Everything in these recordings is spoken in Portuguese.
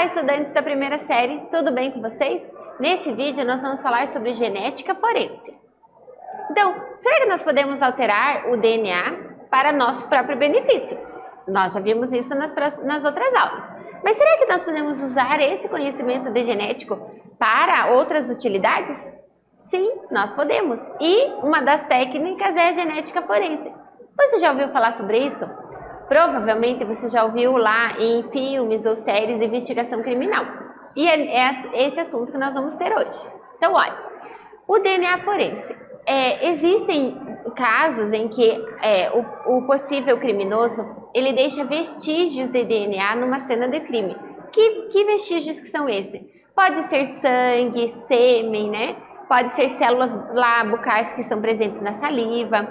Olá, estudantes da primeira série, tudo bem com vocês? Nesse vídeo nós vamos falar sobre genética forense. Então, será que nós podemos alterar o DNA para nosso próprio benefício? Nós já vimos isso nas outras aulas. Mas será que nós podemos usar esse conhecimento de genético para outras utilidades? Sim, nós podemos. E uma das técnicas é a genética forense. Você já ouviu falar sobre isso? Provavelmente você já ouviu lá em filmes ou séries de investigação criminal. E é esse assunto que nós vamos ter hoje. Então, olha, o DNA forense. Existem casos em que o possível criminoso, ele deixa vestígios de DNA numa cena de crime. Que vestígios que são esses? Pode ser sangue, sêmen, né? Pode ser células lá bucais que estão presentes na saliva,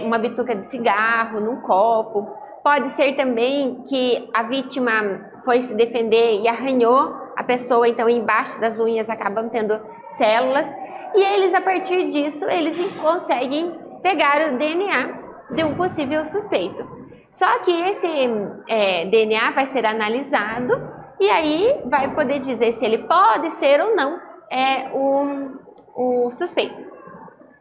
uma bituca de cigarro, num copo. Pode ser também que a vítima foi se defender e arranhou a pessoa, então embaixo das unhas acabam tendo células. E eles, a partir disso, eles conseguem pegar o DNA de um possível suspeito. Só que esse DNA vai ser analisado e aí vai poder dizer se ele pode ser ou não o suspeito.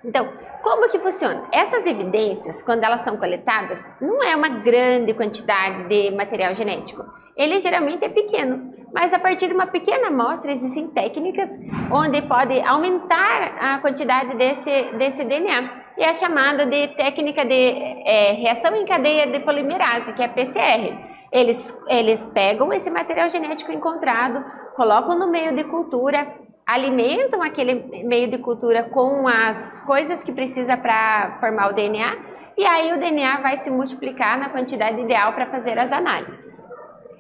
Então, como que funciona? Essas evidências, quando elas são coletadas, não é uma grande quantidade de material genético. Ele geralmente é pequeno, mas a partir de uma pequena amostra existem técnicas onde pode aumentar a quantidade desse DNA. E é chamada de técnica de reação em cadeia de polimerase, que é PCR. Eles pegam esse material genético encontrado, colocam no meio de cultura, alimentam aquele meio de cultura com as coisas que precisa para formar o DNA, e aí o DNA vai se multiplicar na quantidade ideal para fazer as análises.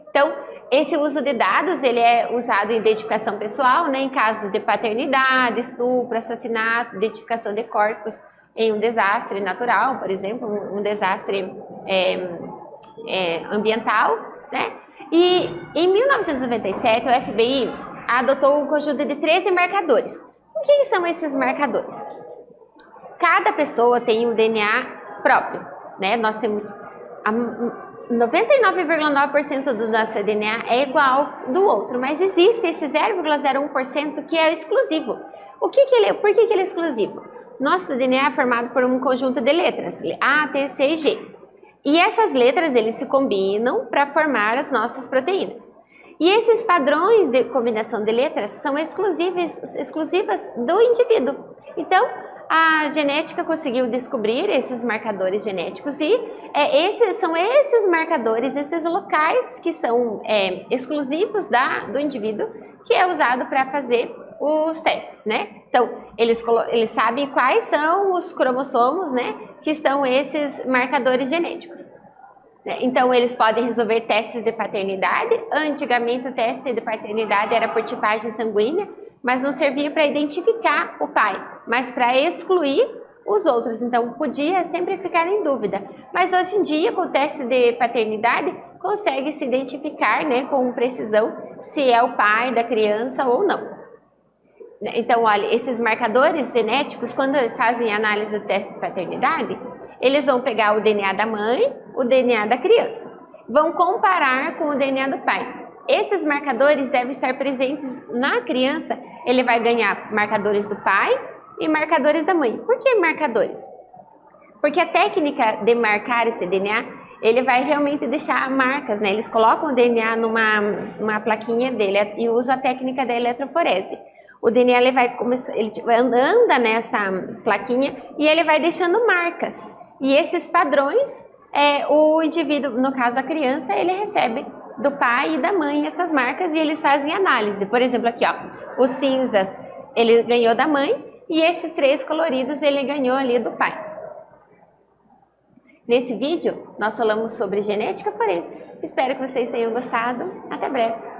Então, esse uso de dados, ele é usado em identificação pessoal, né, em casos de paternidade, estupro, assassinato, identificação de corpos em um desastre natural, por exemplo, um desastre ambiental, né? E em 1997, o FBI adotou um conjunto de 13 marcadores. O que são esses marcadores? Cada pessoa tem um DNA próprio, né? Nós temos 99,9% do nosso DNA é igual do outro, mas existe esse 0,01% que é exclusivo. Por que ele é exclusivo? Nosso DNA é formado por um conjunto de letras, A, T, C e G. E essas letras, eles se combinam para formar as nossas proteínas. E esses padrões de combinação de letras são exclusivas do indivíduo. Então, a genética conseguiu descobrir esses marcadores genéticos e são esses marcadores, esses locais que são exclusivos do indivíduo, que é usado para fazer os testes, né? Então, eles sabem quais são os cromossomos, né, que estão esses marcadores genéticos. Então, eles podem resolver testes de paternidade. Antigamente, o teste de paternidade era por tipagem sanguínea, mas não servia para identificar o pai, mas para excluir os outros. Então, podia sempre ficar em dúvida. Mas hoje em dia, com o teste de paternidade, consegue se identificar, né, com precisão se é o pai da criança ou não. Então, olha, esses marcadores genéticos, quando fazem análise do teste de paternidade, eles vão pegar o DNA da mãe, o DNA da criança, vão comparar com o DNA do pai. Esses marcadores devem estar presentes na criança, ele vai ganhar marcadores do pai e marcadores da mãe. Por que marcadores? Porque a técnica de marcar esse DNA, ele vai realmente deixar marcas, né? Eles colocam o DNA numa plaquinha dele e usam a técnica da eletroforese. O DNA ele anda nessa plaquinha e ele vai deixando marcas. E esses padrões, o indivíduo, no caso a criança, ele recebe do pai e da mãe essas marcas e eles fazem análise. Por exemplo, aqui, ó, os cinzas ele ganhou da mãe e esses 3 coloridos ele ganhou ali do pai. Nesse vídeo, nós falamos sobre genética forense. Espero que vocês tenham gostado. Até breve!